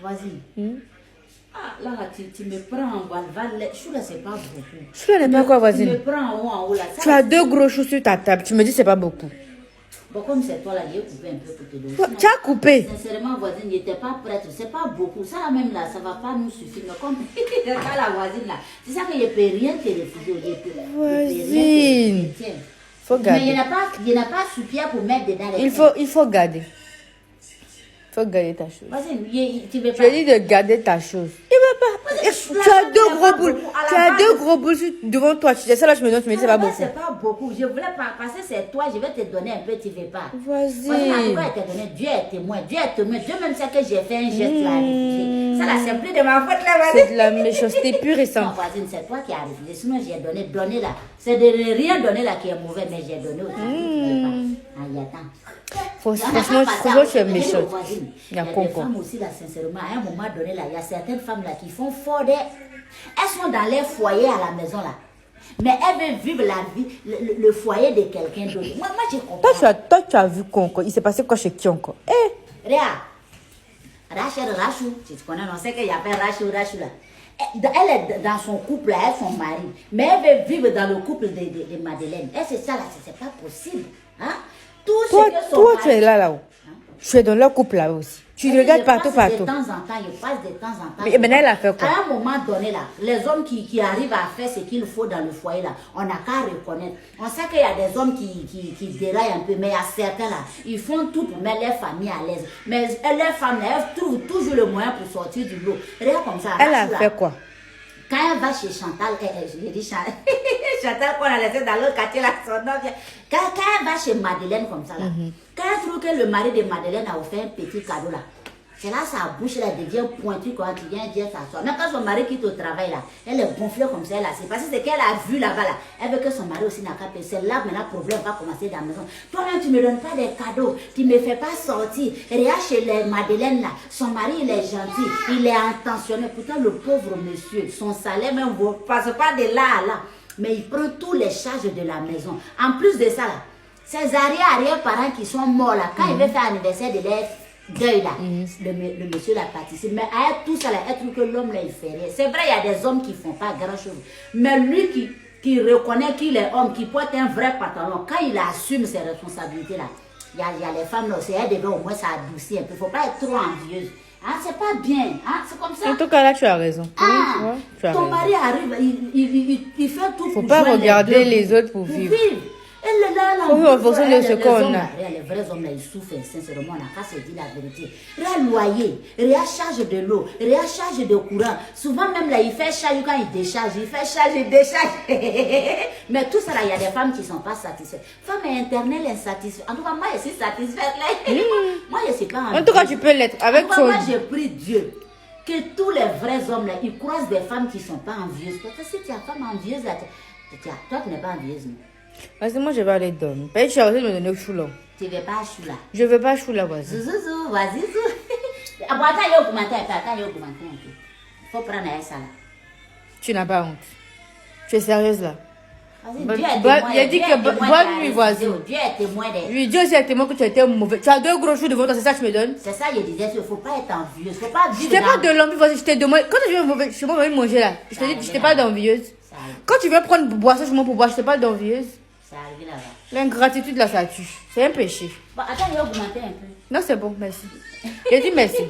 Voisine. Ah, là, tu me prends en Val. Choula, c'est pas beaucoup. Choula n'est pas quoi, voisine? Tu me prends en haut, en haut là. Tu as 2 gros choux sur ta table. Tu me dis c'est pas beaucoup. Bon, comme c'est toi là, j'ai coupé un peu pour te donner. Tu as coupé? Sincèrement, voisine, il n'était pas prête. C'est pas beaucoup. Ça même là, ça va pas nous suffire. Mais comme pas la voisine là, c'est ça que je peux rien te refuser. Voisine. Faut garder. Mais il n'y a pas sous-pierre pour mettre dedans les il faut garder. Il faut garder ta chose. Voisine, tu veux pas. Je dis de garder ta chose. Il veut pas. Tu as 2 gros boules. Tu as 2 gros boules devant toi. Tu dis ça là, je me donne, tu me dis c'est pas beaucoup. C'est pas beaucoup. Je voulais pas passer, c'est toi. Je vais te donner un peu, tu veux pas. Voisine. Dieu est témoin. Dieu est témoin. Dieu même sait que j'ai fait un geste là. Ça là, c'est plus de ma faute là, voisine. C'est de la méchanceté pure et simple. Non, voisine, c'est toi qui as refusé. Sinon, j'ai donné là. C'est de rien donner là qui est mauvais, mais j'ai donné aussi. Ah, attends. Franchement, tu es méchante. Il y a des femmes aussi là, sincèrement, à un moment donné là, il y a certaines femmes là qui font fort des... Elles sont dans leur foyer à la maison là. Mais elles veulent vivre la vie, le foyer de quelqu'un d'autre. Moi, je comprends. Toi, tu as vu quoi encore? Il s'est passé quoi chez qui encore? Regarde. Rachel Rachou, tu connais, on sait qu'il y a pas Rachou là. Elle est dans son couple, elle est son mari. Mais elle veut vivre dans le couple de Madeleine. Et c'est ça là, c'est pas possible. Hein? Toi, tu es là-haut. Tu es dans leur couple là aussi. Tu regardes partout. De temps en temps, je passe de temps en temps. Mais maintenant, elle a fait quoi? À un moment donné, là, les hommes qui arrivent à faire ce qu'il faut dans le foyer, là, on n'a qu'à reconnaître. On sait qu'il y a des hommes qui déraillent un peu, mais il y a certains, là, ils font tout pour mettre leur famille à l'aise. Mais leur femme, elles trouvent toujours le moyen pour sortir du lot. Regarde comme ça. Elle a fait quoi? Quand elle va chez Chantal, je dis Chantal qu'on a laissé dans l'autre quartier, là, son nom vient. Quand elle va chez Madeleine comme ça, là, quand elle trouve que le mari de Madeleine a offert un petit cadeau, là, c'est là sa bouche là, devient pointue quand tu viens dire ça sort. Même quand son mari quitte au travail, là, elle est gonflée comme ça, là. C'est parce que c'est qu'elle a vu là-bas, là. Elle veut que son mari aussi n'a qu'à payer. C'est là maintenant le problème va commencer dans la maison. Toi-même, tu ne me donnes pas des cadeaux. Tu ne me fais pas sortir. Regarde chez les Madeleine, là. Son mari, il est gentil. Il est intentionné. Pourtant, le pauvre monsieur, son salaire même ne passe pas de là à là. Mais il prend tous les charges de la maison. En plus de ça, là, ses arrière-parents qui sont morts, là, quand il veut faire anniversaire de leur deuil là, le monsieur la participe. Mais avec tout ça là, elle trouve que l'homme là il fait rien. C'est vrai, il y a des hommes qui font pas grand chose. Mais lui qui reconnaît qu'il est homme, qui porte un vrai pantalon, quand il assume ses responsabilités là, il y a les femmes là aussi, elles devaient au moins s'adoucir un peu. Il ne faut pas être trop envieuse. Hein, c'est pas bien. Hein, c'est comme ça. En tout cas là, tu as raison. Ah, tu as ton raison. mari arrive, il fait tout faut pour pas jouer regarder les autres pour vivre. Elle est là, faut vivre en fonction de ce qu'on a. Les vrais hommes là, ils souffrent sincèrement, on n'a qu'à se dire la vérité. Rien loyer, rien charge de l'eau, rien charge de courant. Souvent même là, il fait charge quand il décharge, il décharge. Mais tout ça là, il y a des femmes qui ne sont pas satisfaites. Femme éternelle insatisfaite. En tout cas, moi je suis satisfaite. Moi je ne suis pas en tout cas, tu peux l'être avec toi. Moi j'ai pris Dieu. Que tous les vrais hommes là, ils croisent des femmes qui ne sont pas envieuses. Parce que si tu as femme envieuse là, toi tu n'es pas envieuse. Non? Parce que moi je vais aller dormir. Peut-être que tu as osé me donner chou là. Tu ne veux pas chou là? Je ne veux pas chou là, voisin. Zouzou, vas-y, zou. Attends, il y a augmenté un peu. Il faut prendre ça là. Tu n'as pas honte. Tu es sérieuse là? Dieu est témoin. Il a dit que bonne nuit, voisin. Dieu est témoin. Oui, Dieu aussi est témoin que tu as été mauvais. Tu as 2 gros choux devant toi, c'est ça que tu me donnes? C'est ça, je disais, il ne faut pas être envieuse. Il ne faut pas vivre. Je t'ai pas de l'envie, voisin. Je t'ai demandé. Quand tu viens chez moi manger là, je te dis que je t'ai pas d'envieuse. Quand tu veux prendre boisson chez moi pour boire, je t'ai pas d'envieuse. Ça arrive là-bas. L'ingratitude là, ça tue. C'est un péché. Bon, attends, il a augmenté un peu. Non, c'est bon, merci. Je dis merci.